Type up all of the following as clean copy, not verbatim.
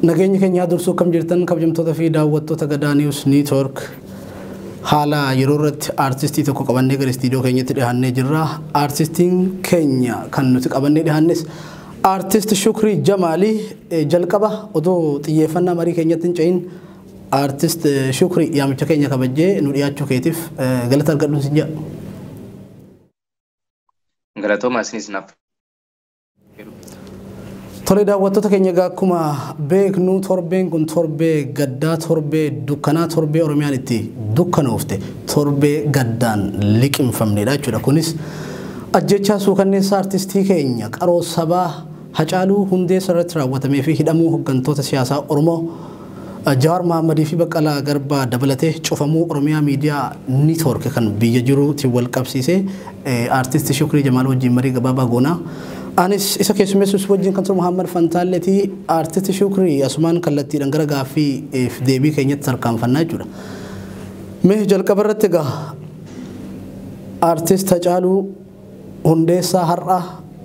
Nageenya keenya dursuu kam jirtan kabajamtoota fi daawwattoota Gadaa News Network haala yeroo irratti artistii tokko qabannee gara istiidiyoo keenyatti dhiyaannee jirra. Artistiin keenya kan nuti qabannee dhiyaannes artist Shukrii Jamaalii jalqaba odoo xiyyeeffannaa marii keenyatti hin ce'in artist Shukrii yaamicha keenya kabajjee nu dhiyaachuu keetiif galata argadhuun sin jedha. Galatooma isinis naaf. Tole daawwattoota keenya akkuma beeknu torbeen kun torbee gaddaa torbee dukkanaa torbee Oromiyaan itti dukkanoofte torbee gaddaan liqimfamnedha jechuudha. Kunis ajjechaa suukanneessaa artistii keenya qaroo sabaa Hacaaluu Hundeessaa irratti raawwatamee fi hidhamuu hooggantoota siyaasaa Oromoo Jawaar Mohammadii fi Baqqalaa Garbaa dabalatee cufamuu Oromiyaa Miidiyaa Network kan biyya jiruutiin wal qabsiisee artist Shukrii Jamaal wajjin marii gabaabaa goonaa. Anis isa keessummeessuus wajjin kan ture Muhammad Fantaalleetii artist Shukrii asumaan kallattiidhaan gara gaaffii deebii keenyatti tarkaanfannaa jechuudha. Mee jalqaba irratti egaa artist Hacaaluu Hundeessaa har'a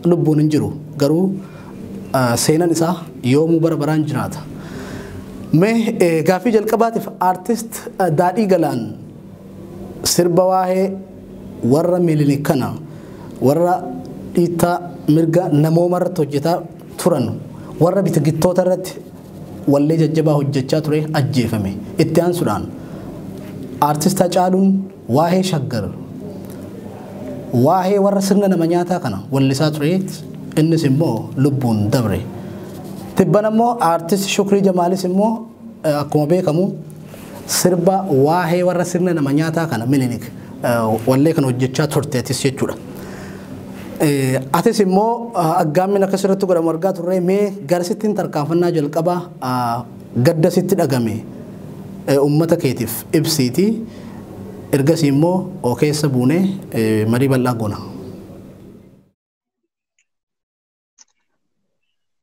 lubbuun hin jiru garuu seenaan isaa yoomuu bara baraan jiraata. Mee gaaffii jalqabaatiif artist Daadhii Galaan sirba waa'ee warra Mililik kana warra dhiittaa mirga namooma irratti hojjetaa turan warra bitagittoota irratti wallee jajjabaa hojjechaa ture ajjeefame. Itti aansuudhaan artist Hacaaluun waa'ee Shaggar waa'ee warra sirna nama nyaataa kana wallisaa ture innis immoo lubbuun dabre. Tibban immoo artist Shukrii Jamaalis immoo akkuma beekamu sirba waa'ee warra sirna nama nyaataa kana Mililik wallee kana hojjechaa turteetis jechuudha. Atis immoo aggaammin akkasirratti godhamu argaa turre mee garsittiin tarkaanfannaa jalqabaa gadda sitti dhagame ummata keetiif ibsiiti ergasii immoo keessa buunee marii bal'aa goona.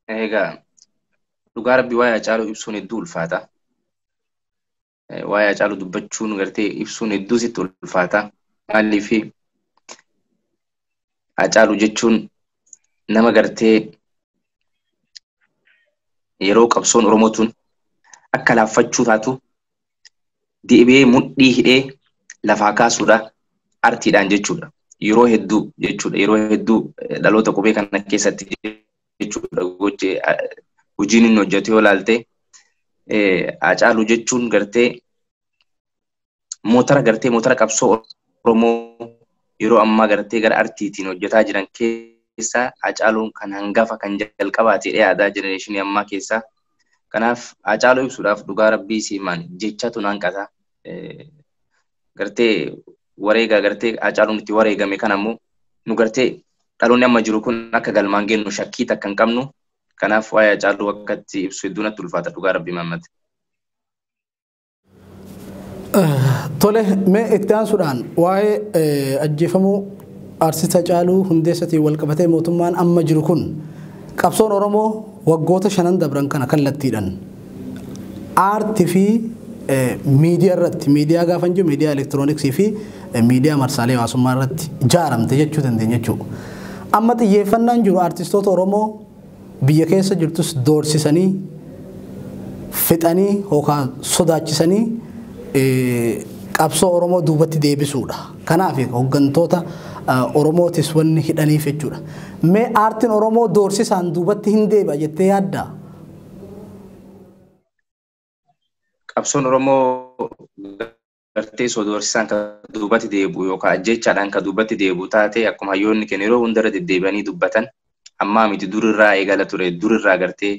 Egaa dhugaa rabbii waa'ee Hacaaluu ibsuun hedduu ulfaata. Waa'ee Hacaaluu dubbachuun gartee ibsuun hedduu sitti ulfaata. Maaliif Hacaaluu jechuun nama gartee yeroo qabsoon Oromootuun akka laaffachuu taatu deebi'ee mudhii hidhee lafaa kaasuudha artiidhaan jechuudha. Yeroo hedduu jechuudha. Yeroo hedduu dhaloota qubee kana keessatti jechuudha. Hojiin inni hojjetu yoo ilaalte Hacaaluu jechuun gartee motora qabsoo Oromoo yeroo ammaa gartee gara artiitiin hojjetaa jiran keessaa Hacaaluun kan hangafa kan jalqabaatee dhiyaataa jenereeshinii ammaa keessaa. Kanaaf Hacaaluu ibsuudhaaf dhugaa rabbii siimaan jechatu hanqata. Gartee wareega gartee Hacaaluun itti wareegame kan ammoo nu gartee dhaloonni amma jiru kun akka galmaan geennu shakkii takka hin qabnu. Kanaaf waa'ee Hacaaluu akkatti ibsu hedduu natti ulfaata dhugaa rabbii Muhammad. Tole mee itti aansuudhaan waa'ee ajjeefamuu artist Hacaaluu Hundeessaatiin wal qabatee mootummaan amma jiru kun qabsoon Oromoo waggoota 5 dabran kana kallattiidhaan aartii fi miidiyaa irratti miidiyaa gaafa jiru miidiyaa elektirooniksii fi miidiyaa marsaalee hawaasummaa irratti ijaaramte jechuu dandeenya jechuudha. Amma xiyyeeffannaan jiru artistoota Oromoo biyya keessa jirtus doorsisanii fixanii yookaan sodaachisanii qabsoo Oromoo duubatti deebisuudha. Kanaaf hooggantoota Oromootis wanni hidhaniif jechuudha. Mee aartiin Oromoo doorsisaan duubatti hin deebi'a jettee yaaddaa? Qabsoon Oromoo gartee soo doorsisaan kan duubatti deebi'u yookaan ajjechaadhaan kan duubatti deebi'u taate akkuma hayyoonni keenya yeroo hundarra deddeebi'anii dubbatan ammaa miti durirraa eegala ture durirraa gartee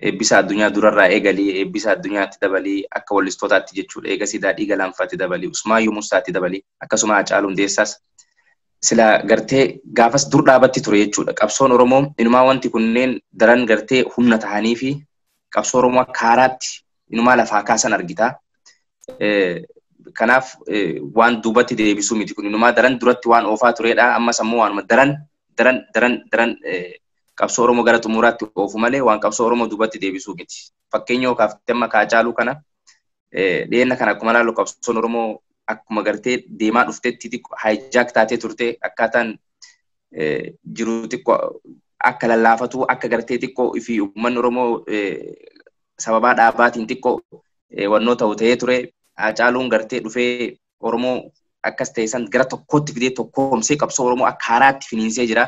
eebbisa addunyaa durarraa eegalii eebbisa addunyaatti dabalii akka wallistootaatti jechuudha. Eegasii Daadhii Galaanfaatti dabalii Usmaayyuu Mustaatti dabalii akkasuma Hacaaluu Hundeessaas sila gartee gaafas dur dhaabatti ture jechuudha. Qabsoon Oromoo inumaa wanti kunneen daran gartee humna tahanii fi qabsoo Oromoo akka haaraatti inumaa lafaa kaasan argita. Kanaaf waan duubatti deebisuu miti kun inumaa daran duratti waan oofaa turedha. Ammas ammoo waanuma daran qabsoo Oromoo gara xumuraatti oofu malee waan qabsoo Oromoo duubatti deebisuu miti. Fakkeenya yoo kaaftee amma Hacaaluu kana dhiyeenya kana akkuma ilaallu qabsoon Oromoo akkuma gartee deemaa dhuftetti hijaak taatee turte akkaataan jiru xiqqoo akka lallaafatu akka gartee xiqqoo fi uummanni Oromoo sababaa dhaabaatiin xiqqoo wannoo ta'u ta'ee ture. Hacaaluun gartee dhufee Oromoo akkas ta'e san gara tokkootti fidee tokkoomsee qabsoo Oromoo akka haaraatti finiinsee jira.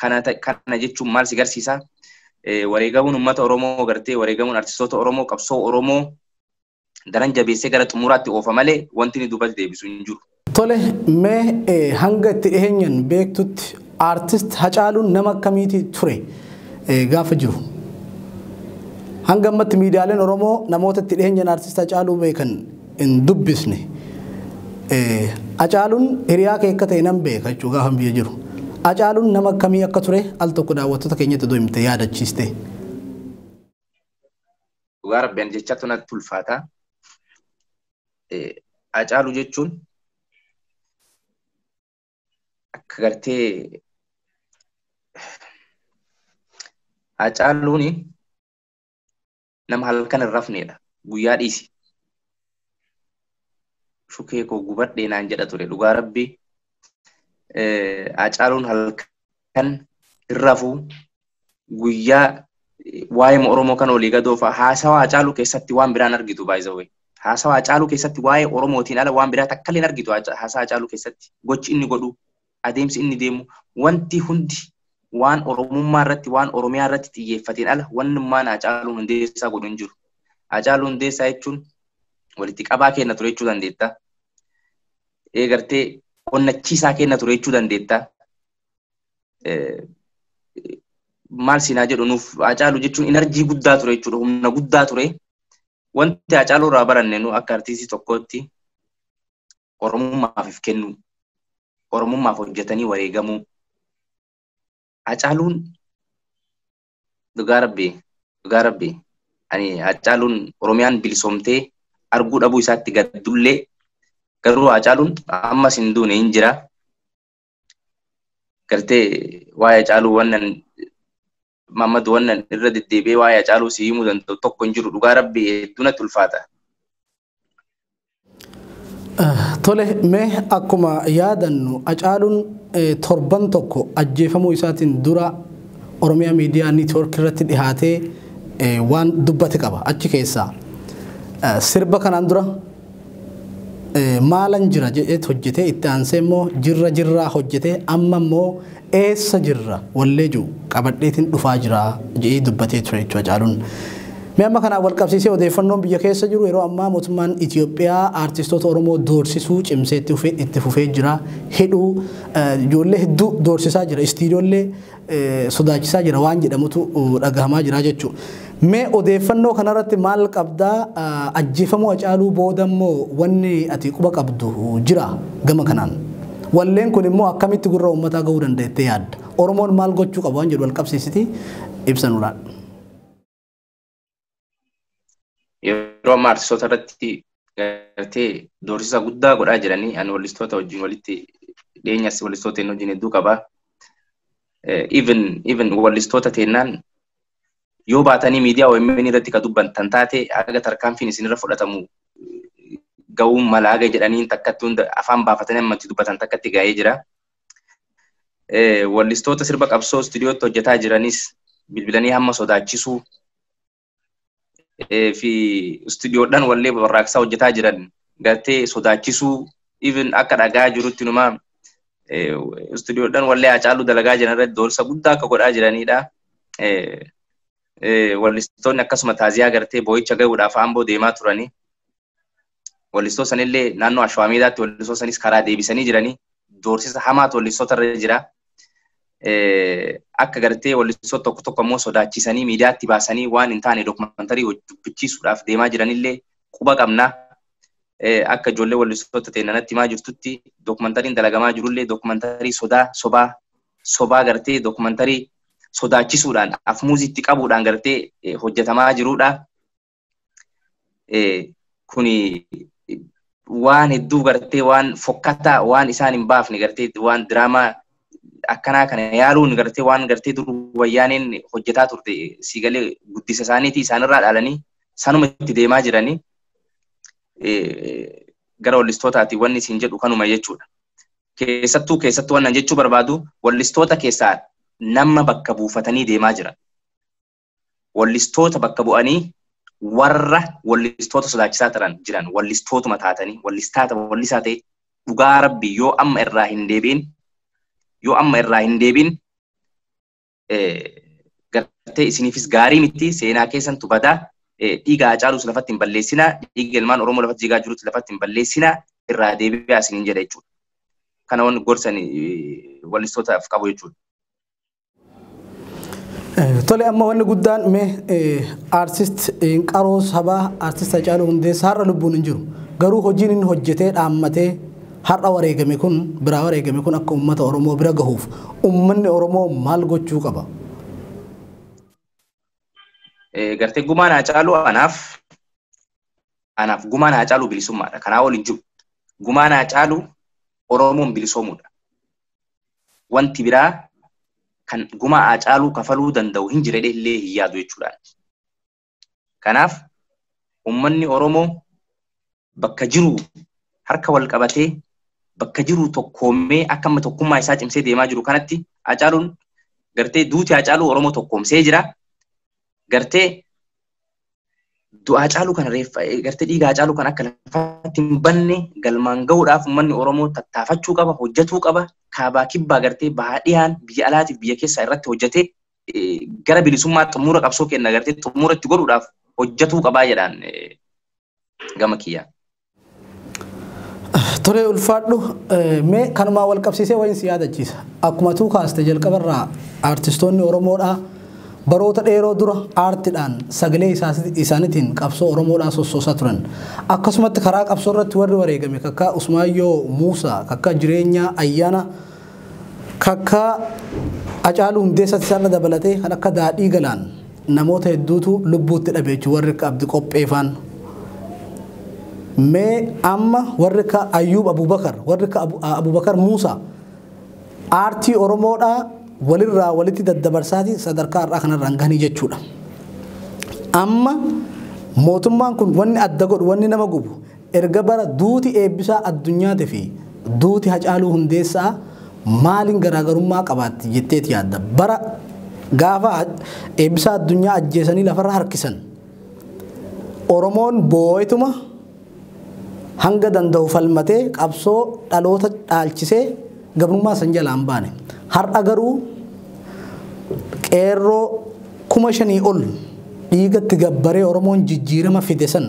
Kana jechuun maal si garsiisa? Wareegamuun uummata Oromoo gartee wareegamuun artistoota Oromoo qabsoo Oromoo daran jabeessee gara xumuraatti oofa malee wanti ni duubatti deebisu hin jiru. Tole mee hanga itti dhiheenyan beektutti artist Hacaaluun nama akkamiiti ture gaafa jiru? Hanga ammatti miidiyaaleen Oromoo namoota itti dhiheenyan artist Hacaaluu beekan hin dubbisne. Hacaaluun hiriyaa kee akka ta'e nan beeka jechuu gaafa biyya jiru. Hacaaluun nama akkamii akka ture al tokko daawwattoota keenyatti osoo himte yaadachiiste. Dhugaa Rabbiin jechatu natti ulfaata. Hacaaluu jechuun akka gartee Hacaaluun nama halkan hin rafnedha. Guyyaa dhiisi. Shukee koo gubadhee naan jedha ture. Dhugaa Rabbii Hacaaluun halkan hin rafu guyyaa waa'ee Oromoo kan olii gadoo fa'a haasawaa Hacaaluu keessatti waan biraan argitu baay'isawee. Haasawaa Hacaaluu keessatti waa'ee Oromootiin ala waan biraa takka illee argitu haasawaa Hacaaluu keessatti. Gochi inni godhu, adeemsi inni deemu, wanti hundi waan Oromummaa irratti waan Oromiyaa irratti xiyyeeffateen ala wannummaan Hacaaluun Hundeessaa godhu hin jiru. Hacaaluu Hundeessaa jechuun walitti qabaa kenna ture jechuu dandeetta. Gartee onnachiisaa kenna ture jechuu dandeetta. Maal sinaa jedhu nuuf Hacaaluu jechuun enerjii guddaa ture jechuudha. Humna guddaa ture. Wanti Hacaaluu irraa baranne nu akka artiistii tokkootti Oromummaaf kennu. Oromummaaf hojjetanii wareegamuu. Hacaaluun dhugaa Rabbii ani Hacaaluun Oromiyaan bilisoomtee arguu dhabuu isaatti gaddullee garuu Hacaaluun ammas hin duune hin jira. Gartee waa'ee Hacaaluu wannan Maamad wannan irra deddeebi'ee waa'ee Hacaaluu si himuu danda'u tokko hin jiru. Dhugaa Rabbii hedduu natti ulfaata. Tole mee akkuma yaadannu Hacaaluun torban tokko ajjeefamuu isaatiin dura Oromiyaa Miidiyaa Niitwoork irratti dhihaatee waan dubbate qaba. Achi keessaa sirba kanaan dura maalan jira jedhee hojjetee itti aansee immoo jirra hojjetee amma immoo eessa jirra wallee jiru qabadheetiin dhufaa jira jedhee dubbatee ture jechuudha Hacaaluun. Mee amma kanaan wal qabsiisee odeeffannoon biyya keessa jiru yeroo ammaa mootummaan Itoophiyaa artistoota Oromoo doorsisuu cimsee itti fufee jira. Hidhuu ijoollee hedduu doorsisaa jira. Istiidiyoollee sodaachisaa jira waan jedhamutu dhagahamaa jira jechuudha. Mee odeeffannoo kanarratti maal qabdaa? Ajjeefamuu Hacaaluu booda immoo wanni ati quba qabdu jira gama kanaan. Walleen kun immoo akkamitti gurra uummataa gahuu dandeettee yaadda? Oromoon maal gochuu qabu waan jedhu wal qabsiisiti ibsanuudhaan. Yeroo ammaa artistoota irratti gartee doorsisa guddaa godhaa jiranii ani wallistoota wajjin walitti dhiyeenyas wallistoota hin wajjin hedduu qaba. Even wallistoota teennaan yoo baatanii miidiyaa OMN irratti ka dubbantan taate aga tarkaanfiin isinirra fudhatamu ga'uun malaaga jedhaniin takkatti hunda afaan baafatanii ammatti dubbatan takkatti ga'ee jira. Wallistoota sirba qabsoo istiidiyootti hojjetaa jiranis bilbilanii hamma sodaachisuu fi istiidiyoodhaan wallee barraaqsaa hojjetaa jiran gartee sodaachisuu even akka dhagaa jirutti numa istiidiyoodhaan wallee Hacaaluu dalagaa jiran irratti doorsa guddaa akka godhaa jiranidha. Wallistoonni akkasuma taaziyaa gartee boo'icha gahuudhaaf Amboo deemaa turanii. Wallistoota sanillee naannoo Ashwaameedaatti wallistoota sanis karaa deebisanii jiranii doorsisa hamaatu wallistoota irra jira. Akka gartee wallistoota tokko tokko immoo sodaachisanii miidiyaatti baasanii waan hin taane dookumantarii dubbisiisuudhaaf deemaa jiranillee quba qabna. Akka ijoollee wallistoota teennanatti himaa jirtutti dookumantariin dalagamaa jirullee dookumantarii sobaa gartee dookumantarii sodaachisuudhaan afmuuzitti qabuudhaan gartee hojjetamaa jirudha. Kuni waan hedduu gartee waan fokkataa waan isaan hin baafne gartee waan diraamaa akkanaa kana yaaluun gartee waan gartee dur wayyaaneen hojjetaa turte siigalee guddisa isaaniitii isaanirraa dhaalanii sanuma itti deemaa jiranii gara wallistootaati wanni isin jedhu kanuma jechuudha. Keessattuu wannan jechuu barbaadu wallistoota keessaa nama bakka buufatanii deemaa jiran. Wallistoota bakka bu'anii warra wallistoota sodaachisaa jiran wallistootuma taatanii wallisaa ta'e dhugaa rabbi yoo amma irraa hin deebiin gartee isiniifis gaarii miti seenaa keessantu badaa dhiiga Hacaaluus lafatti hin balleessinaa dhiiga ilmaan Oromoo lafatti jigaa jirutti lafatti hin balleessinaa irraa deebi'aa isiniin jedha jechuudha. Kana wanni gorsan wallistootaaf qabu jechuudha. Tole amma wanni guddaan mee artist qaroo sabaa artist Hacaaluu Hundeessaa har'a lubbuun hin jiru. Garuu hojiin inni hojjetee dhaammatee har'a wareegame kun biraa wareegame kun akka uummata Oromoo bira gahuuf uummanni Oromoo maal gochuu qaba? Gartee gumaan Hacaaluu anaaf gumaan Hacaaluu bilisummaadha. Kanaa ol hin jiru. Gumaan Hacaaluu Oromoon bilisoomuudha. Wanti biraa kan gumaa Hacaaluu kafaluu danda'u hin jirre illee hin yaadu jechuudha. Kanaaf uummanni Oromoo bakka jiru harka wal qabatee bakka jiru tokkoomee akka amma tokkummaa isaa cimsee deemaa jiru kanatti Hacaaluun gartee duuti Hacaaluu Oromoo tokkoomsee jira. Gartee du'a Hacaaluu kana gartee dhiiga Hacaaluu kan akka lafatti hin banne galmaan gahuudhaaf uummanni Oromoo tattaafachuu qaba, hojjetuu qaba. Kaabaa kibbaa gartee baadiyaan biyya alaatiif biyya keessaa irratti hojjetee gara bilisummaa xumura qabsoo kenna gartee xumura itti godhuudhaaf hojjetuu qabaa jedhaan gama kiyyaa. Tole ulfaadhu mee kanumaa wal qabsiisee wayin si yaadachiisa. Akkuma tuu kaaste jalqabarraa artistoonni Oromoodhaa baroota dheeroo dura aartiidhaan sagalee isaaniitiin qabsoo Oromoodhaa sossoosaa turan. Akkasumatti karaa qabsoo irratti warri wareegame kakka Usmaayyoo Muusaa, kakka Jireenyaa Ayyaana, kakka Hacaaluu Hundeessaatti isaan dabalatee kan akka Daadhii Galaan namoota hedduutu lubbuutti dhabe jechuudha warri akka Abdi Qopheefaan. Mee amma warri akka Ayyuub Abubakar, warri akka Abubakar Muusaa aartii Oromoodhaa walirraa walitti daddabarsaati sadarkaa irraa kanarraan gahanii jechuudha. Amma mootummaan kun wanni adda godhu wanni nama gubu erga bara duuti eebbisaa addunyaatii fi duuti Hacaaluu Hundeessaa maaliin garaagarummaa qabaatti jetteeti yaadda. Bara gaafa eebbisaa addunyaa ajjeesanii lafarra harkisan Oromoon boo'ituma hanga danda'u falmatee qabsoo dhaloota dhaalchisee gabrummaa san jalaan baane. Har'a garuu qeerroo 5,000 ol dhiigatti gabbaree Oromoon jijjiirama fide san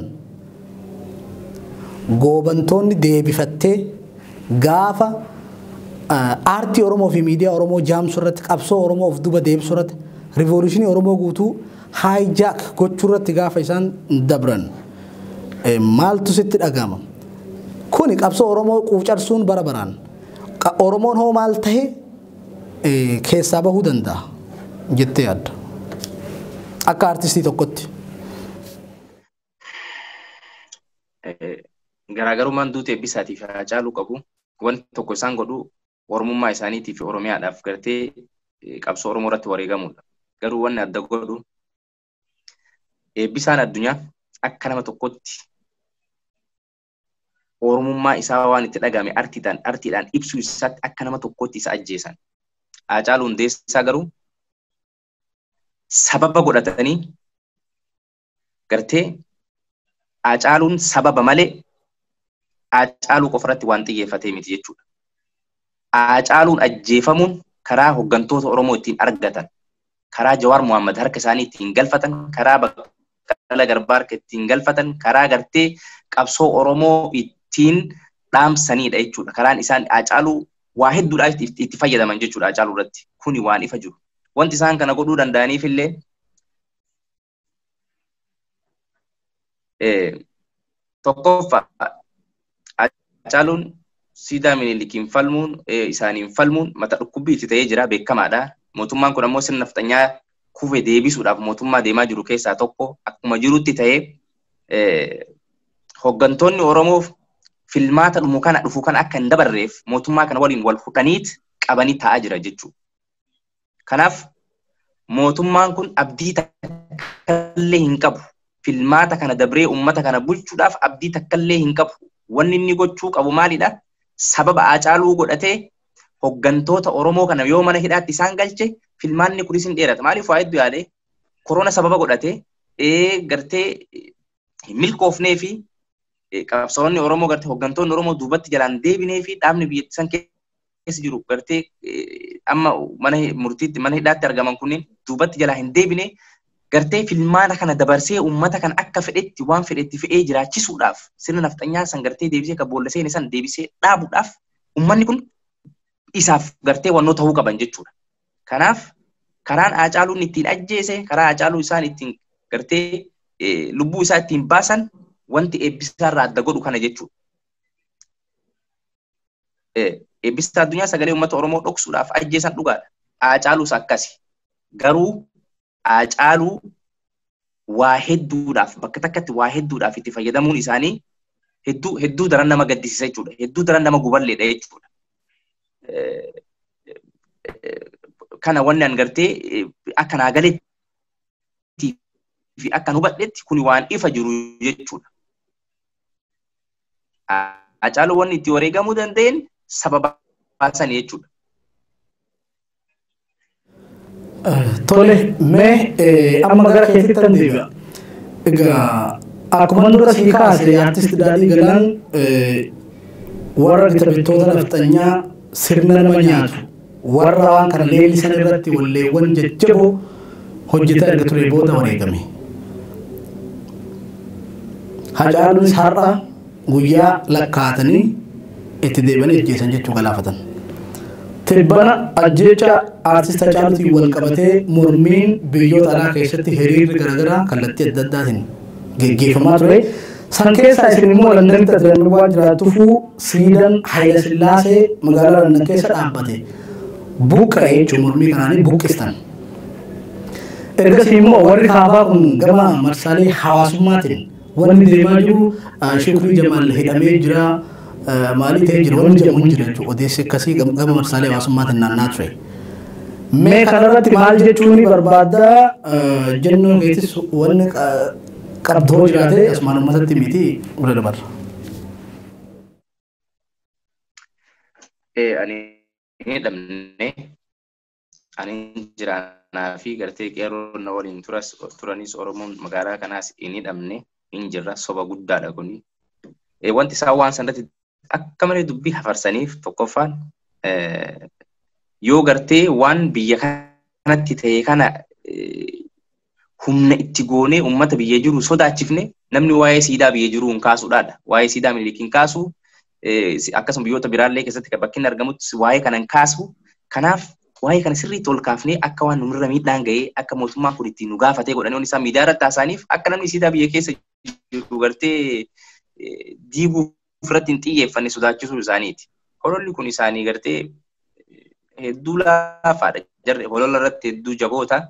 goobantoonni deebifattee gaafa aartii Oromoo fi miidiyaa Oromoo jaamsuu irratti qabsoo Oromoo of duba deebisuu irratti riivoluushinii Oromoo guutuu haayijaak gochuu irratti gaafa isaan dabran maaltu sitti dhagama? Kuni qabsoo Oromoo quucarsuun bara baraan Oromoon hoo maal ta'e keessaa bahuu danda'a jettee yaadda akka artistii tokkotti? Garaagarummaan duuti eebbisaatii fi Hacaaluu qabu wanti tokko isaan godhu Oromummaa isaaniitii fi Oromiyaadhaaf gartee qabsoo Oromoo irratti wareegamuudha. Garuu wanni adda godhu eebbisaan addunyaa akka nama tokkotti Oromummaa isaa waan itti dhagame artiidhaan ibsuu isaatti akka nama tokkotti isa ajjeesan. Hacaaluu Hundeessaa garuu sababa godhatanii gartee Hacaaluun sababa malee Hacaaluu qofarratti waan xiyyeeffatee miti jechuudha. Hacaaluun ajjeefamuun karaa hooggantoota Oromoo ittiin argatan, karaa Jawaar Mohaammed harka isaanii ittiin galfatan, karaa Baqqalaa Garbaa harka ittiin galfatan, karaa gartee qabsoo Oromoo ittiin dhaamsanidha jechuudha. Karaan isaan Hacaaluu waa hedduudhaaf itti fayyadaman jechuudha Hacaaluu irratti. Kuni waan ifa jiru. Wanti isaan kana godhuu danda'aniif illee tokkoffaa Hacaaluun siidaa Minilikiin falmuun isaaniin falmuun mata dhukkubbii itti ta'ee jira beekamaadha. Mootummaan kun ammoo sirna nafxanyaa kufe deebisuudhaaf mootummaa deemaa jiru keessaa tokko akkuma jirutti ta'ee hooggantoonni Oromoof filmaata dhufu kana akka hin dabarreef mootummaa kana waliin wal hudhaniit qabanii taa'aa jira jechuudha. Kanaaf mootummaan kun abdii takkallee hin qabu. Filmaata kana dabree uummata kana bulchuudhaaf abdii takkallee hin qabu. Wanni inni gochuu qabu maalidha? Sababa Hacaaluu godhatee hooggantoota Oromoo kana yoo mana hidhaatti isaan galche filmaanni kunis hin dheerata. Maaliif waa hedduu yaade korona sababa godhate gartee milkoofnee fi qabsaa'onni Oromoo gartee hooggantoonni Oromoo duubatti jalaan deebinee fi dhaabni biyyattii san keessa jiru gartee amma mana murtiitti mana hidhaatti argaman kunneen duubatti jalaa hin deebine gartee filmaana kana dabarsee uummata kan akka fedhetti waan fedhetti fe'ee jiraachisuudhaaf sirna nafxanyaa san gartee deebisee kan boolla seene san deebisee dhaabuudhaaf uummanni kun isaaf gartee wannoo ta'uu qaban jechuudha. Kanaaf karaan Haacaaluun ittiin ajjeese karaa Haacaaluu isaan ittiin gartee lubbuu isaa ittiin baasan wanti eebbisaa irraa adda godhu kana jechuudha. Eebbisaa addunyaa sagalee uummata Oromoo dhoksuudhaaf ajjeesan dhugaadha. Haacaaluus akkasi. Garuu Haacaaluu waa hedduudhaaf bakka takkatti waa hedduudhaaf itti fayyadamuun isaanii hedduu daran nama gaddisiisa jechuudha. Hedduu daran nama guballeedha jechuudha. Kana wanni an gartee akka naa galeetti fi akka nu hubadhetti kun waan ifa jiru jechuudha. Haacaaluu wanni itti wareegamuu danda'een sababa baasan jechuudha. Tole mee amma gara keessatti deebi'a. Egaa akkuma dura sii kaase artist Daadhii Galaan warra gitabittoota nafxanyaa sirna nama nyaatu warra waan kana leellisan irratti walleewwan jajjaboo hojjetaa erga ture booda wareegame. Haacaaluunis har'a guyyaa lakkaatanii itti deebi'anii ajjeesan jechuu galaafatan. Tibbana ajjecha artist Haacaaluutiin wal qabatee mormiin biyyoota alaa keessatti hiriirri garaagaraa kallattii adda addaatiin geggeeffamaa ture. San keessaa isin immoo Londanitti argamu waan jiraatuufuu siidaan Haayila Sillaasee magaalaa London keessa dhaabbate. Buqqa'ee jechuun mormii kanaanii buqqistan. Ergasii immoo warri kaafaa kun gama marsaalee hawaasummaatiin wanni deemaa jiru Shukrii Jamaal hidhamee jira maalii ta'ee jira wanni jedhamu hin jira jechuudha. Odeessi akkasii gama marsaalee hawaasummaatiin naannaa ture. Mee kanarratti maal jechuun barbaadda jennoo keessis wanni qabdoo jiraate asumaan uummatatti miti ula dabarra. Ani hidhamne ani jiraanaa fi gartee qeerroo na waliin turanis Oromoon magaalaa kanaas hin hidhamne hin jirra soba guddaadha kuni. Wanti isaan waan sanatti akka malee dubbii hafarsaniif tokkoffaan yoo gartee waan biyya kanatti ta'e kana humna itti goonee uummata biyya jiru sodaachifne namni waa'ee siidaa biyya jiru hin kaasuudhaadha. Waa'ee siidaa Minilik hin kaasu akkasuma biyyoota biraallee keessatti bakki inni argamutti waa'ee kana hin kaasu. Kanaaf waa'ee kana sirriitti ol kaafnee akka waan nurra miidhaan ga'ee akka mootummaan kun ittiin nu gaafatee godhanii isaan miidiyaa irratti haasa'aniif akka namni siidaa biyya keessa jiru gartee diiguuf irratti hin xiyyeeffanne sodaachisuu isaaniiti. Hololli kun isaanii gartee hedduu laafaadha. Jarri holola irratti hedduu jaboota.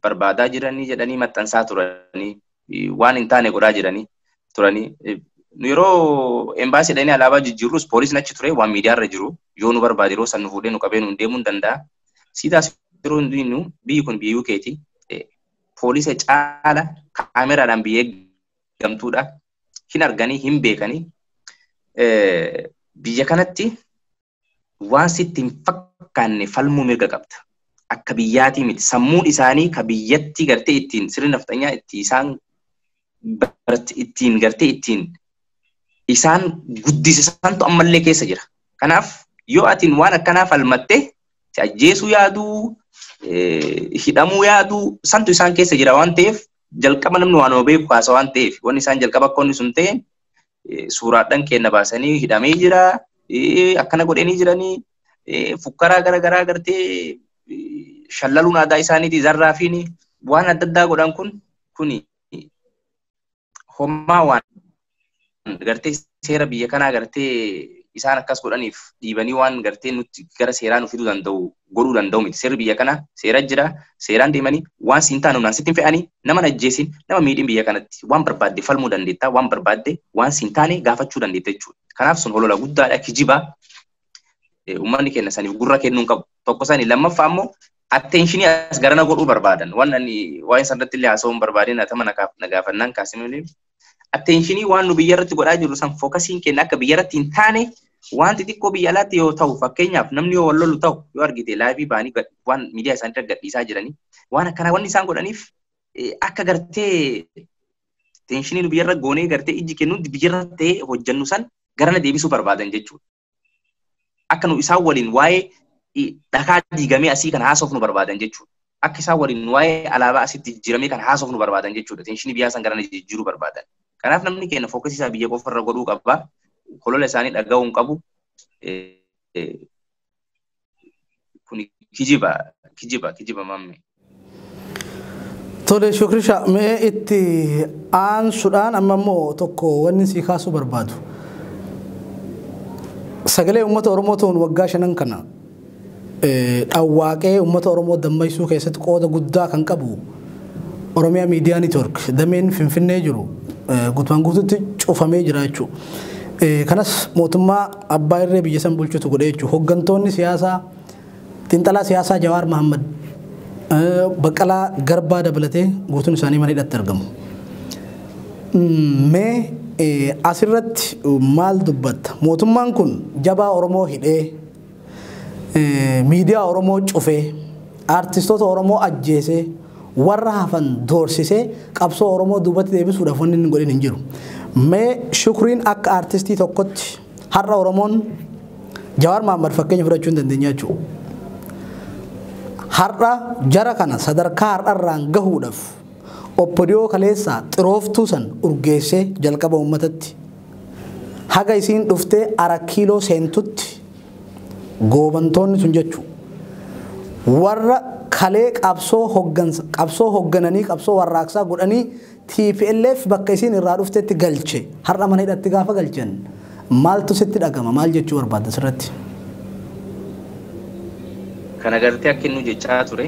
Barbaadaa jiranii jedhanii maxxansaa turanii waan hin taane godhaa jiranii turanii yeroo embaasii dhaqnee alaabaa jijjiirrus poolisiin achi ture waan miidiyaa irra jiru yoo nu barbaade yeroo san nu fuudhee nu qabee nu deemuu hin danda'a. Siidaas yeroo hundinuu biyyi kun biyya UK'ti. Poolisa caala kaameraadhaan biyya eeggamtuudha. Hin arganii hin beekanii biyya kanatti waan sitti hin fakkaanne falmuu mirga qabda. Akka biyyaatii miti sammuun isaanii ka biyyatti gartee ittiin sirna nafxanyaa itti isaan ittiin gartee ittiin isaan guddisisantu ammallee keessa jira. Kanaaf yoo atiin waan akkanaa falmatte si ajjeesuu yaaduu hidhamuu yaaduu santu isaan keessa jira waan ta'eef jalqaba namni waan beeku kaasa waan ta'eef wanni isaan jalqaba akka inni sun ta'e suuraadhaan kenna baasanii hidhamee jira akkana godhanii jiranii fukkaraa garaagaraa gartee shallaluun aadaa isaaniiti zarraa fi waan adda addaa godhan kuni hommaa waan gartee seera biyya kanaa gartee isaan akkas godhaniif dhiibanii waan gartee nuti gara seeraa nu fiduu danda'u godhuu danda'u miti. Seerri biyya kanaa seera jira seeraan deemanii waan siin taanu naan sittiin fe'anii nama ajjeesin nama miidhin biyya kanatti waan barbaadde falmuu dandeetta waan barbaadde waan siin taane gaafachuu dandeetta jechuudha. Kanaaf sun holola guddaadha kijibaa. Uummanni keenya saniif gurra kennuu qabu. Tokko sanii lammaffaa immoo attentionii as garana godhuu barbaadan. Waan ani waa'ee sanarratti illee haasa'uu hin barbaadin atama na gaafannaan kaasinu attentionii waan nu biyya irratti godhaa jirru san fookasiin keenya akka biyya irratti hin taane wanti xiqqoo biyya alaatti yoo ta'u fakkeenyaaf namni yoo wal lolu ta'u yoo argite laayivii baanii waan miidiyaa isaanii irra gadhiisaa jiranii waan akkana wanni isaan godhaniif akka gartee teenshinii biyyarra goonee gartee ijji kennuun biyyarra ta'ee hojjannu san garana deebisuu barbaadan jechuudha. Akka nu isaan waliin waa'ee dhakaa diigamee asii kan haasofnu barbaadan jechuudha. Akka isaan waliin waa'ee alaabaa asitti jijjiiramee kan haasofnu barbaadan jechuudha. Teenshinii biyyaa san garana jijjiiruu barbaadan. Kanaaf namni keenya fookasii isaa biyya qofarra godhuu qaba. Holola isaanii dhaga'uu hin qabu. Kun kijiba mamme. Tole shukrisha mee itti aansuudhaan amma immoo tokko wanni si kaasuu barbaadu. Sagalee uummata Oromoo ta'uun waggaa 5 kana dhawwaaqee uummata Oromoo dammaysuu keessatti qooda guddaa kan qabu Oromiyaa Miidiyaa Neetwork dameen Finfinnee jiru guutumaan guutuutti cufamee jira jechuudha. Kanas mootummaa abbaa irree biyya san bulchutu godhee jechuudha. Hoggantoonni siyaasaa xiinxalaa siyaasaa Jawaar Mohaammed Baqqalaa Garbaa dabalatee guutuun isaanii mana hidhatti argamu. Mee asirratti maal dubbatta? Mootummaan kun jabaa Oromoo hidhee miidiyaa Oromoo cufee artistoota Oromoo ajjeesee warra hafan doorsisee qabsoo Oromoo duubatti deebisuudhaaf wanni inni godhin hin jiru. Mee shukriin akka artistii tokkotti har'a Oromoon Jawaar Mohaammed fakkeenya fudhachuu hin dandeenya jechuudha. Har'a jara kana sadarkaa har'arraan gahuudhaaf oppodiyoo kaleessaa xirooftuu san urgeessee jalqaba uummatatti haga isiin dhuftee 4 kiiloo seentutti goobantoonni sun jechuudha. Warra kalee qabsoo hooggananii qabsoo warraaqsaa godhanii TPLF bakka isiin irraa dhuftetti galche har'a mana hidhatti gaafa galchan maaltu sitti dhagama? Maal jechuu barbaadda asirratti? Kana gartee akka inni jechaa ture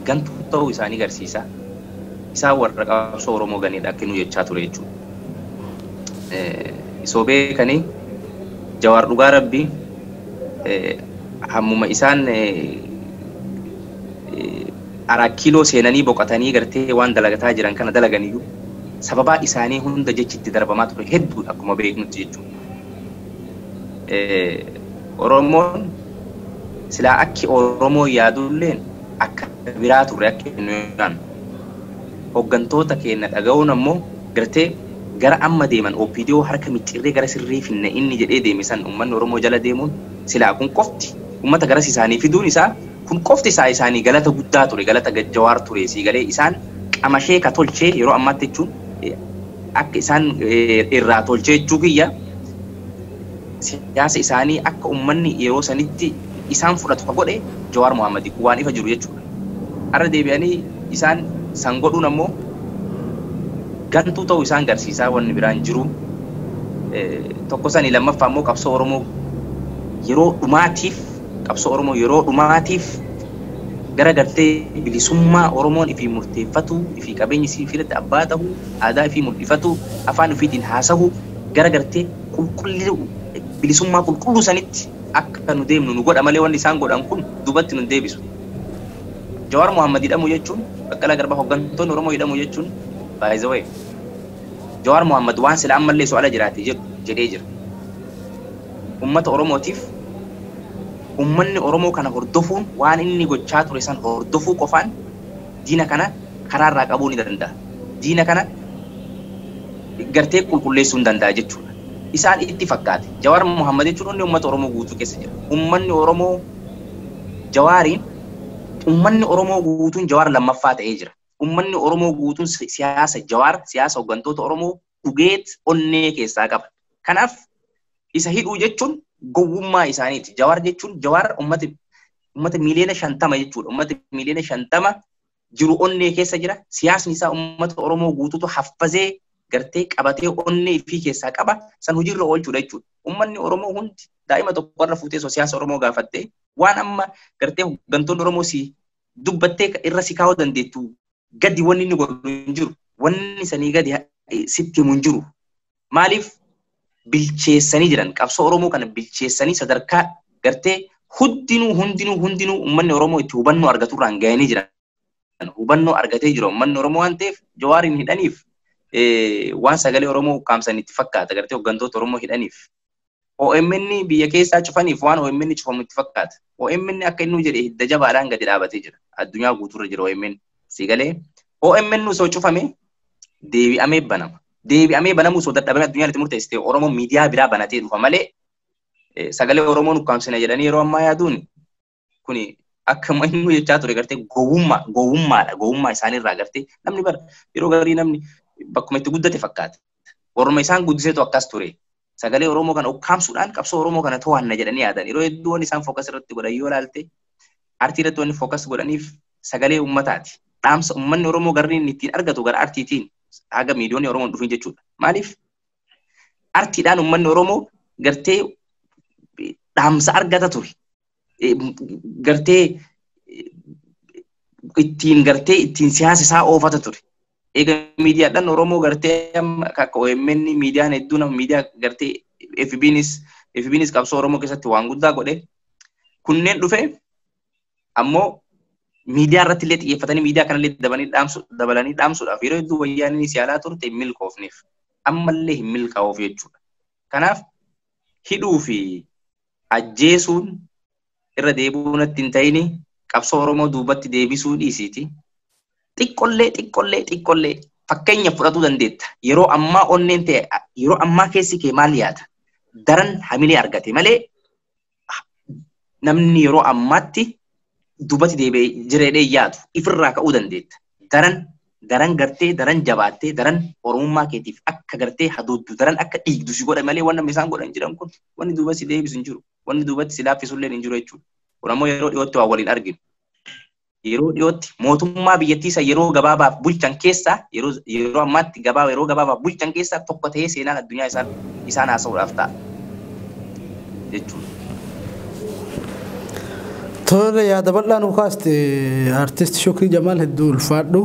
gantuu ta'uu isaanii agarsiisa. Isaan warra qabsoo Oromoo ganiidha akka inni jechaa ture jechuudha. Isoo beekanii Jawaar dhugaa rabbii hammuma isaan 4 kiiloo seenanii boqotanii gartee waan dalagataa jiran kana dalaganiyyuu sababaa isaanii hunda jechitti darbamaa ture hedduudha akkuma beeknutti jechuudha. Oromoon silaa akki Oromoo yaadulleen akka biraa ture akka inni yaadu. Hoggantoota keenya dhaga'uun ammoo gartee gara amma deeman OPDO harka micciirree gara sirrii finne inni jedhee deemisan uummanni Oromoo jala deemuun silaa kun qofti uummata garas isaanii fiduun isaa kun qofti isaanii galata guddaa ture galata Jawaar ture si galee isaan qamashee ka tolchee yeroo ammaatti jechuun akka isaan irraa tolchee jechuu kiyya siyaasa isaanii akka uummanni yeroo sanitti isaan fudhatu ka godhe Jawaar Mohaammed waan ifa jiru jechuudha. Har'a deebi'anii isaan san godhuun ammoo gantuu ta'uu isaan agarsiisaa wanni biraan jiru. Tokko sanii lammaffaa ammoo qabsoo Oromoo yeroo dhumaatiif gara gartee bilisummaa Oromoon ifii murteeffatu ifii qabeenyi isii filate abbaa ta'u aadaa ifii mul'ifatu afaan ofiitiin haasawu gara gartee qulqulluu bilisummaa qulqulluu sanitti akka nu deemnu nu godha malee wanni isaan godhan kun duubatti nu deebisu. Jawaar Mohaammed hidhamu jechuun Baqqalaa Garbaa hoggantoonni Oromoo hidhamu jechuun by the way Jawaar Mohaammed waan sila ammallee so'ala jiraate jedhee jira. Uummata Oromootiif ummanni Oromoo kana hordofuun waan inni gochaa ture san hordofuu qofaan diina kana karaarraa qabuu ni danda'a. Diina kana gartee qulqulleessuu ni danda'a jechuudha. Isaan itti fakkaate. Jawaar Mohaammed jechuun inni uummata Oromoo guutuu keessa jira. Ummanni Oromoo Jawaariin ummanni Oromoo guutuun Jawaar lammaffaa ta'ee jira. Ummanni Oromoo guutuun siyaasa Jawaar siyaasa hoggantoota Oromoo dhugeet onnee keessaa qaba. Kanaaf isa hidhuu jechuun gowwummaa isaaniiti. Jawaar jechuun Jawaar ummata miliyoona 50 jechuudha. Ummata miliyoona 50 jiru onnee keessa jira. Siyaasni isaa ummata Oromoo guutuutu haffazee gartee qabatee onnee fi keessaa qaba. San hojiirra oolchuudha jechuudha. Ummanni Oromoo hundi daa'ima tokko irra fuutee siyaasa Oromoo gaafattee waan amma gartee hoggantoonni Oromoo si dubbattee irra si kaa'uu dandeettu gadi wanni inni godhu hin jiru. Wanni sanii gadi sitti himu hin jiru. Maaliif bilcheessanii jiran qabsoo Oromoo kana bilcheessanii sadarkaa gartee hundinuu ummanni Oromoo itti hubannoo argaturraan ga'anii jiran. Hubannoo argatee jira ummanni Oromoo waan ta'eef Jawaariin hidhaniif waan sagalee Oromoo qaamsan itti fakkaata gartee hoggantoota Oromoo hidhaniif OMN biyya keessaa cufaniif waan OMN cufamu itti fakkaata. OMN akka inni jedhe hidda jabaadhaan gadi dhaabatee jira. Addunyaa guutuurra jira OMN. Sigalee OMN osoo cufame deebi'amee banama. Deebi'amee banamu osoo dadhabame addunyaan itti murteessite Oromoo miidiyaa biraa banatee dhufa malee sagalee Oromoon ukkaamsina jedhanii yeroo ammaa yaaduun kuni akka inni jechaa ture gartee gowwummaa isaaniirraa gartee namni bara yeroo garii namni bakkuma itti guddate fakkaata. Orma isaan guddiseetu akkas ture. Sagalee Oromoo kana ukkaamsuudhaan qabsoo Oromoo kana to'anna jedhanii yaadan. Yeroo hedduu wanni isaan fookas irratti godhan yoo ilaalte artii irratti wanni fookas godhaniif sagalee uummataati. Dhaamsa uummanni Oromoo garri inni ittiin argatu gara artiitiin haga miiliyoonni Oromoon dhufin jechuudha. Maaliif? Artiidhaan uummanni Oromoo gartee dhaamsa argata ture. Gartee ittiin siyaasa isaa oofata ture. Eega miidiyaadhaan Oromoo gartee akka OMN miidiyaan hedduu nama miidiyaa gartee FBNis qabsoo Oromoo keessatti waan guddaa godhe kunneen dhufe ammoo miidiyaa irratti illee xiyyeeffatanii miidiyaa kanallee dabalanii dhaamsuudhaaf yeroo hedduu wayyaaniin siyaalaa turte hin milkoofneef ammallee hin milkaa'uuf jechuudha. Kanaaf hidhuu fi ajjeesuun irra deebi'uu natti hin ta'ini qabsoo Oromoo duubatti deebisuu dhiisiiti. Xiqqollee fakkeenya fudhatuu dandeetta. Yeroo ammaa onneen ta'e yeroo ammaa keessi kee maal yaada? Daran hamilee argate malee namni yeroo ammaatti duubatti deebi'ee jireedhee yaadu ifirraa ka'uu dandeetta. Daran gartee daran jabaattee daran Oromummaa keetiif akka gartee hadooddu daran akka dhiigdu si godha malee wanni isaan godhan jiran kun wanni duubatti si deebisu hin jiru. Wanni duubatti si laaffisullee hin jiru jechuudha. Kun ammoo yeroo dhiyootti waan waliin arginu. Yeroo dhiyootti mootummaa biyyattii isa yeroo gabaabaaf bulchan keessaa yeroo ammaatti yeroo gabaabaaf bulchan keessaa tokko ta'ee seenaan addunyaa isaan haasa'uudhaaf ta'a jechuudha. Tole yaada bal'aa nu kaaste artist Shukrii Jamaal hedduu ulfaadhu.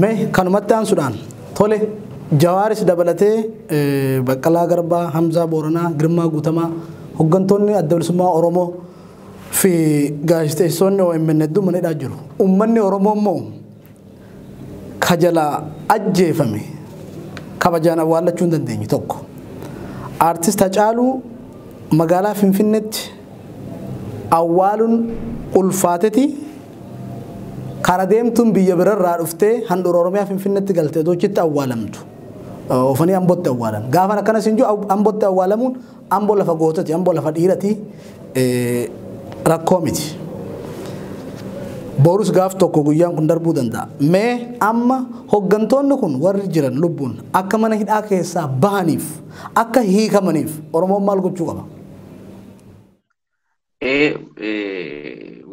Mee kanumatti aansuudhaan tole Jawaaris dabalatee Baqqalaa Garbaa, Hamzaa Booranaa, Girmaa Guutamaa hooggantoonni adda bilisummaa Oromoo fi gaazexeessonni OMN hedduu manidhaa jiru. Uummanni Oromoo immoo kajala ajjeefame kabajaan awwaallachuu hin dandeenye tokko. Artist Hacaaluu magaalaa Finfinneetti awwaaluun ulfaateti kara deemtuun biyya birarraa dhuftee handhuura Oromiyaa Finfinneetti galtee dochitti awwaalamtu. Ofanii Ambootti awwaalan. Gaafa akkanas hin jiru Ambootti awwaalamuun Amboo lafa gootati, Amboo lafa dhiirati. Rakkoo miti. Boorus gaaf tokko guyyaan kun darbuu danda'a. Mee amma hooggantoonni kun warri jiran lubbuun akka mana hidhaa keessaa bahaniif akka hiikamaniif Oromoon maal gochuu qaba?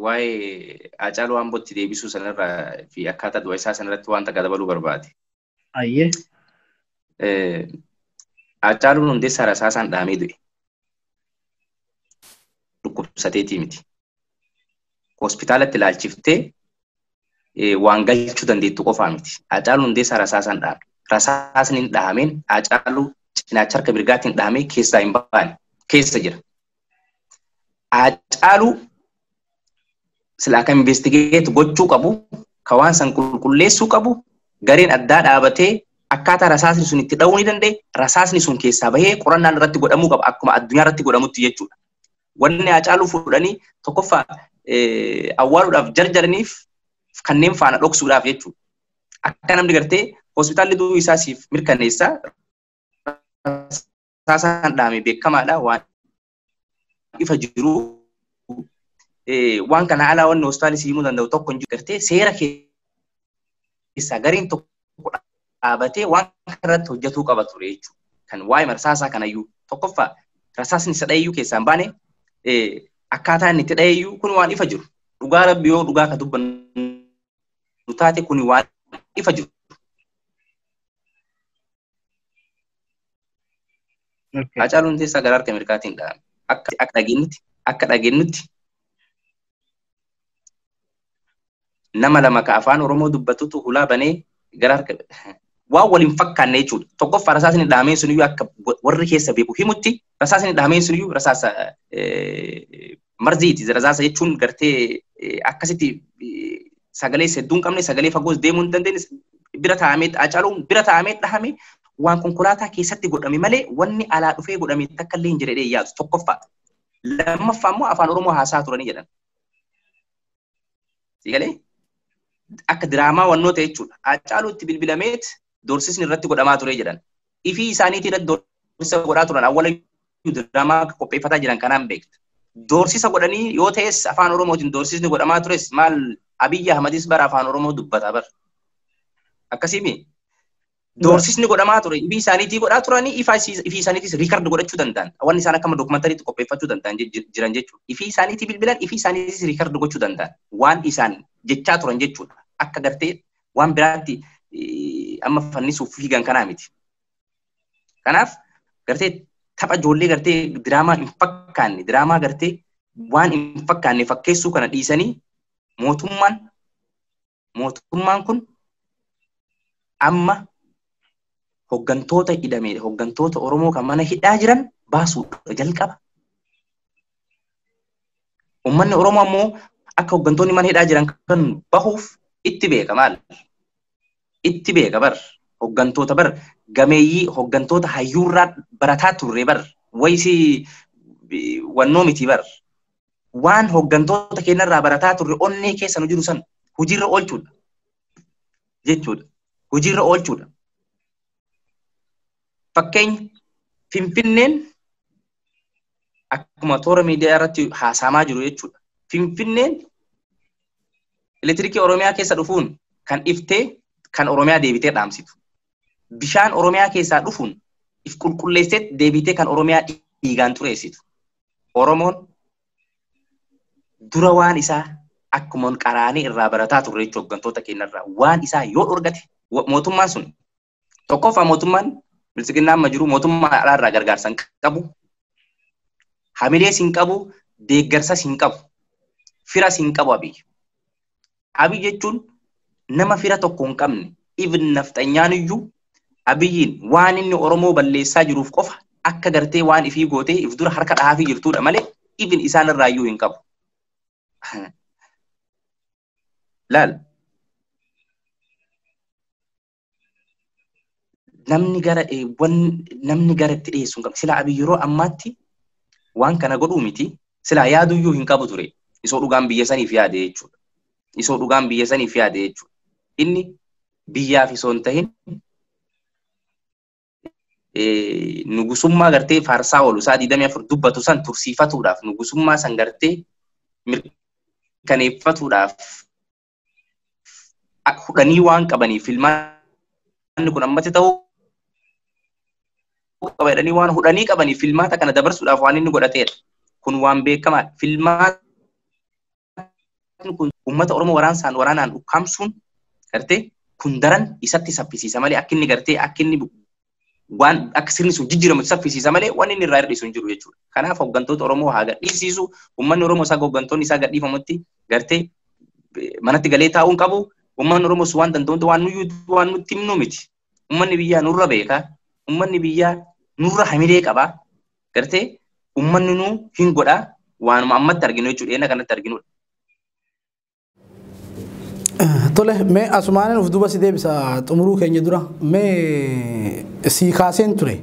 Waa'ee Hacaaluu Ambootti deebisuu sanarraa fi akkaataa du'a isaa sanarratti waan takka dabaluu barbaade. Ayyee. Hacaaluun Hundeessaa rasaasaan dhahamee du'e. Dhukkubsateetii miti. Hospitaalatti ilaalchiftee waan galchuu dandeettu qofaa miti. Hacaaluu Hundeessaa rasaasaan dhahame. Rasaasni hin dhahameen Hacaaluu cinaacha harka mirgaatiin dhahamee keessaa hin baane keessa jira. Hacaaluu silaa kan investigeet gochuu qabu, ka waan san qulqulleessuu qabu, gareen addaa dhaabatee akkaataa rasaasni sun itti dha'uu ni danda'e, rasaasni sun keessaa bahee qorannaan irratti godhamuu qaba akkuma addunyaa irratti godhamutti jechuudha. Wanni Hacaaluu fuudhanii tokkoffaa awwaaluudhaaf jarjaraniif kanneen faana dhoksuudhaaf jechuudha. Akka namni gartee hospitaalli du'uu isaa siif mirkaneessaa rasaasaan dhahame beekamaadha waan ifa jiru waan kana alaa wanni hospitaalli siimuu danda'u tokko hin jiru gartee seera keessaa gariin tokko dhaabatee waan irratti hojjetuu qaba ture jechuudha. Kan waa'ee rasaasaa kanayyuu tokkoffaa rasaasni isa dhayeeyyuu keessaan baane akkaataa inni itti dhayeeyyuu kun waan ifa jiru. Dhugaa Rabbi yoo dhugaa ka dubbannu taate kun waan ifa jiru. Hacaaluu Hundeessaa gara harka mirgaatiin dhahame. Akka dhageenyutti nama lama ka afaan Oromoo dubbatutu hulaa banee gara harka waan waliin fakkaanne jechuudha. Tokkoffaa rasaasni dhahameen suniyyuu akka warri keessa beeku himutti rasaasni dhahameen suniyyuu rasaasa marziiti. Rasaasa jechuun gartee akkasitti sagalee hedduu hin qabne sagalee fagoos deemuu hin dandeenye bira taa'amee Hacaaluun bira taa'amee dhahame waan konkolaataa keessatti godhame malee wanni alaa dhufee godhame takka illee hin jedhee yaadu tokkoffaa. Lammaffaa immoo afaan Oromoo haasaa turanii jedhan. Sigalee akka diraamaa wannoo ta'e jechuudha. Hacaaluutti bilbilameet doorsisni irratti godhamaa ture jedhan. Ifii isaaniitii irratti doorsisa godhaa turan awwala diraamaa qopheeffataa jiran kanaan beekta. Doorsisa godhanii yoo ta'es afaan Oromootiin doorsisni godhamaa tures maal Abiyyi Ahmadis bara afaan Oromoo dubbata bara. Akkasiimi. Doorsisni godhamaa ture. Ifii isaaniitii godhaa turanii ifii isaaniitis riikard godhachuu danda'an. Wanni isaan akka dookumentariitti qopheeffachuu danda'an jiran jechuudha. Ifii isaaniitii bilbilan ifii isaaniitis riikard gochuu danda'an. Waan isaan jechaa turan jechuudha. Akka gartee waan biraatti amma fannisuuf fiigan kanaa miti. Kanaaf gartee tapha ijoollee gartee diraamaa hin fakkaanne diraamaa gartee waan hin fakkaanne fakkeessuu kana dhiisanii mootummaan kun amma hoggantoota hidhamee hoggantoota Oromoo kan mana hidhaa jiran baasuudha jalqaba. Uummanni Oromoo ammoo akka hoggantoonni mana hidhaa jiran kan bahuuf itti beeka maal? Itti beeka bar hoggantoota bar gameeyyii hoggantoota hayyuurraa barataa turre bar wayisi wannoo miti bar waan hoggantoota keenyarraa barataa turre onnee keessa nu jiru san hojiirra oolchuudha jechuudha. Hojiirra oolchuudha. Fakkeenya Finfinneen akkuma toora miidiyaa irratti haasamaa jiru jechuudha. Finfinneen elektiriikii Oromiyaa keessa dhufuun kan iftee kan Oromiyaa deebitee dhaamsitu. Bishaan Oromiyaa keessaa dhufuun if qulqulleessee deebitee kan Oromiyaa dhiigaan xureessitu. Oromoon dura waan isaa akkuma qaraanii irraa barataa turre jechuudha hoggantoota keenyarraa waan isaa yoo dhorgate mootummaan sun tokkoffaa mootummaan bilisiginnaa amma jiru mootummaa alaarraa gargaarsa hin qabu. Hamilees hin qabu, deeggarsas hin qabu, firas hin qabu Abiyyi. Abiyyi jechuun nama fira tokko hin qabne, even nafxanyaan iyyuu Abiyyiin waan inni Oromoo balleessaa jiruuf qofa akka gartee waan ifii gootee if dura harka dhahaafii jirtuudha malee even isaan irraa iyyuu hin qabu. Laal. Namni gara itti dhiyeessu hin qabu. Sila Abiyyi yeroo ammaatti waan kana godhuu miti. Sila yaaduyyuu hin qabu ture. Isoo dhugaan biyya saniif yaade jechuudha. Isoo dhugaan biyya saniif yaade jechuudha. Inni biyyaaf isoo hin tahin nugusummaa gartee faarsaa oolu isaa 24 dubbatu san tursiifatuudhaaf nugusummaa san gartee mirkaneeffatuudhaaf hudhanii waan qabaniif filmaanni kun ammatti ta'uu qabanii waan hudhanii qabaniif filmaata kana dabarsuudhaaf waan inni godhateedha. Kun waan beekamaadha. Filmaanni kun uummata Oromoo waraanaan ukkaamsuun gartee kun daran isatti saffisiisa malee akka inni gartee akka inni waan akka sirni sun jijjiiramu saffisiisa malee waan inni irraa hir'isu hin jiru jechuudha. Kanaaf hoggantoota Oromoo haa gadhiisisu. Uummanni Oromoo isaa hoggantoonni isaa gadhiifamutti gartee manatti galee taa'uun qabu. Uummanni Oromoos waan danda'utti waan nutti himnu miti. Uummanni biyyaa nurra beeka. Uummanni biyyaa nurra hamilee qaba. Gartee uummanni nu hin godha waanuma ammatti arginu jechuudha. Eena kanatti arginudha. Tole mee asumaanin uf duba si deebisa xumuruu keenya dura mee sii kaaseen ture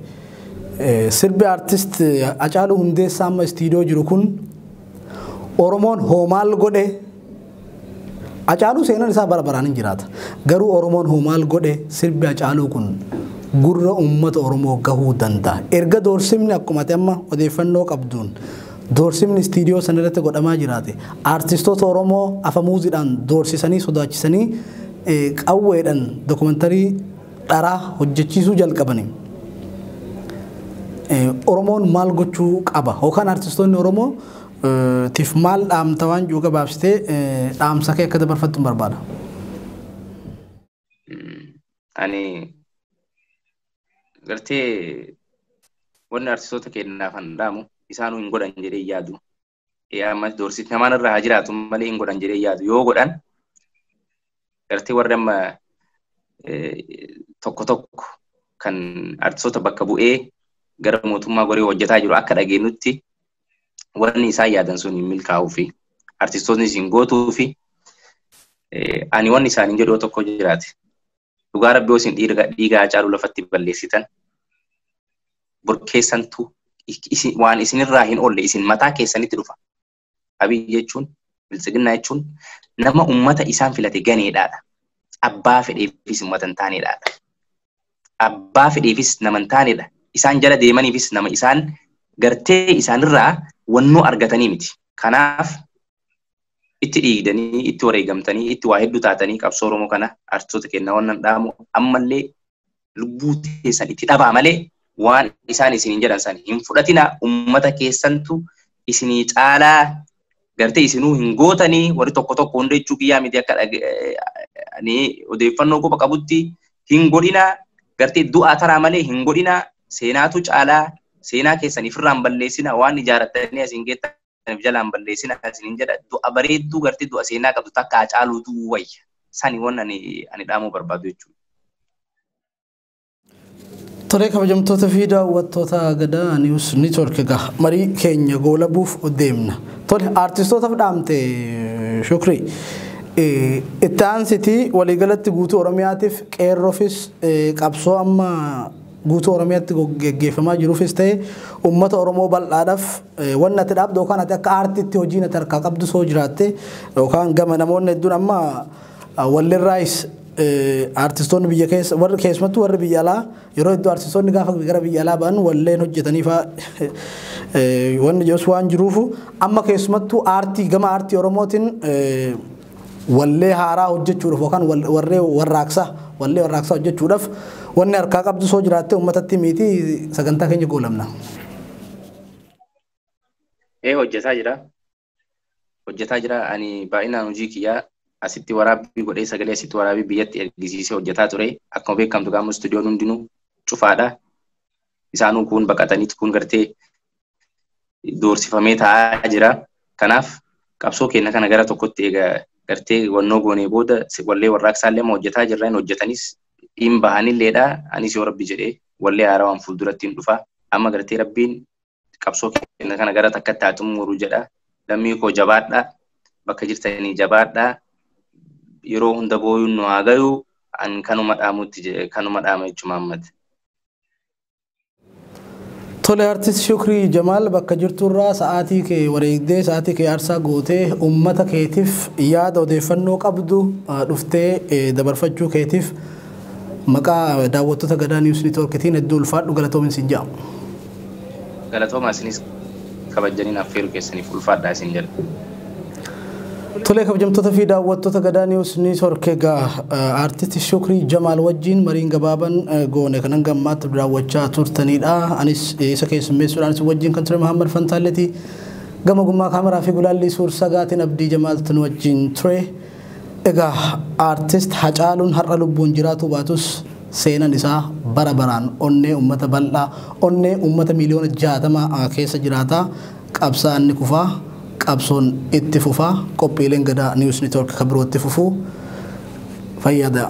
sirbi artist Hacaaluu Hundeessaa amma istiidiyoo jiru kun Oromoon hoomaal godhe Hacaaluu seenaan isaa bara baraan hin jiraata garuu Oromoon hoomaal godhe sirbi Hacaaluu kun gurra uummata Oromoo gahuu danda'a erga doorsimni akkuma amma odeeffannoo qabduun doorsimni istiidiyoo sanarratti godhamaa jiraate artistoota Oromoo afamuuziidhaan doorsisanii sodaachisanii qawweedhaan dookumentarii dharaa hojjechiisuu jalqabanii Oromoon maal gochuu qaba yookaan artistoonni Oromoo tiif maal dhaamta waan jiru gabaabsitee dhaamsa kee akka dabarfattu barbaada. Ani gartee wanni artistoota keenyaaf handaamu isaanuu hin godhan jedhee yaadu. Ammas doorsisni namaan irraa haa jiraatu malee hin godhan jedhee yaadu. Yoo godhan gartee warri amma tokko tokko kan artistoota bakka bu'ee gara mootummaa goree hojjetaa jiru akka dhageenyutti wanni isaan yaadan sun hin milkaa'uu fi artistoonni hin gootuu fi ani wanni isaaniin jedhu tokko jiraate. dhugaa rabbii isin dhiiga Hacaaluu lafatti balleessitan burkeessantu waan isinirraa hin oolle isin mataa keessanitti dhufa. Abiy jechuun bilisiginnaa jechuun nama ummata isaan filate ganeedhaadha. Abbaa fedheefis ummata hin taaneedhaadha. Abbaa fedheefis nama hin taaneedha. Isaan jala deemaniifis nama isaan gartee isaanirraa wannoo argatanii miti. Kanaaf itti dhiigdanii, itti wareegamtanii, itti waa hedduu taatanii qabsoo Oromoo kana artistoota kennaa waan dhaamu ammallee lubbuu teessan itti dhabaa malee waan isaan isiniin jedhan san hin fudhatina. Ummata keessantu isinii caalaa gartee isinuu hin gootanii warri tokko tokko hunda jechuu kiyyaa miti akka odeeffannoo qofa qabutti hin godhina. Gartee du'aa taraa malee hin godhina. Seenaatu caalaa seenaa keessan ifirraan balleessina waan ijaarattanii asiin geettaniif jalaan balleessina isiniin jedha. Du'a bareedduu gartee du'a seenaa qabdu takka Hacaaluutu wayya. Sani waan ani dhaamuu barbaadu jechuudha. Tolee kabajamtoota fi daawwattoota Gadaa News Network egaa marii keenya goolabuuf deemna. Tole artistootaaf dhaamte Shukrii. Itti aansitii waliigalatti guutuu Oromiyaatiif qeerroofis qabsoo amma guutuu Oromiyaatti geggeeffamaa jiruufis ta'e uummata Oromoo bal'aadhaaf wanni ati dhaabdu yookaan ati akka aartiitti hojiin ati harkaa qabdu soo jiraatte yookaan gama namoonni hedduun amma wallirraayis artistoonni biyya keessa warri keessumattuu warri biyya alaa yeroo hedduu artistoonni gaafa gara biyya alaa ba'an walleen hojjetanii fa'aa wanni jedhus waan jiruufu amma keessumattuu aartii gama aartii Oromootiin wallee haaraa hojjechuudhaaf yookaan wallee warraaqsaa hojjechuudhaaf wanni harkaa qabdu soo jiraatte uummatatti miti sagantaa keenya goolamna. Hojjetaa jira ani baay'inaan hojii kiyyaa asitti waraabbii godhee sagalee asitti waraabbii biyyatti ergisiisee hojjetaa ture. Akkuma beekamtu gaafa istuudiyoon hundinuu cufaadha. Isaanuu kun baqataniitu kun gartee doorsifamee taa'aa jira. Kanaaf qabsoo keenya kana gara tokkotti egaa gartee wannoo goonee booda wallee warraaqsaallee hojjetaa jirra. Hojjetanis dhiin bahanilleedha. Anis yoo rabbi jedhee wallee haaraa waan fuulduratti hin dhufa. Amma gartee rabbiin qabsoo keenya kana gara takkatti haa xumuru jedha. Lammii koo jabaadha. Bakka jirtanii jabaadha. Yeroo hunda booyuun nu haa gayu an kanuma dhaama jechuudha Muhammad. Tole artist Shukrii Jamaal bakka jirturraa sa'aatii kee wareegdee sa'aatii kee aarsaa gootee uummata keetiif yaada odeeffannoo qabdu dhuftee dabarfachuu keetiif maqaa daawwattoota Gadaa News Networkitiin hedduu ulfaadhu galatoomin siin jedhamu. Galatooma isinis kabajaniin affeeru keessaniif ulfaadhaa isin jedha. Tole kabajamtoota fi daawwattoota Gadaa News Network egaa artist Shukrii Jamaal wajjin mariin gabaaban goone kanan gammaatti daawwachaa turtanidha. Anis isa keessummeessuudhaan wajjin kan ture Muhammad Fantaalleeti. Gama gummaa kaameraa fi gulaalli suur sagaatiin Abdii Jamaaltu nu wajjin ture. Egaa artist Hacaaluun har'a lubbuun jiraatu baatus seenan isaa bara baraan onnee uummata bal'aa onnee uummata miliyoona 60 keessa jiraata. Qabsaan ni kufaa. Qabsoon itti fufaa qophiileen Gadaa News Network kan birootti fufuu fayyada.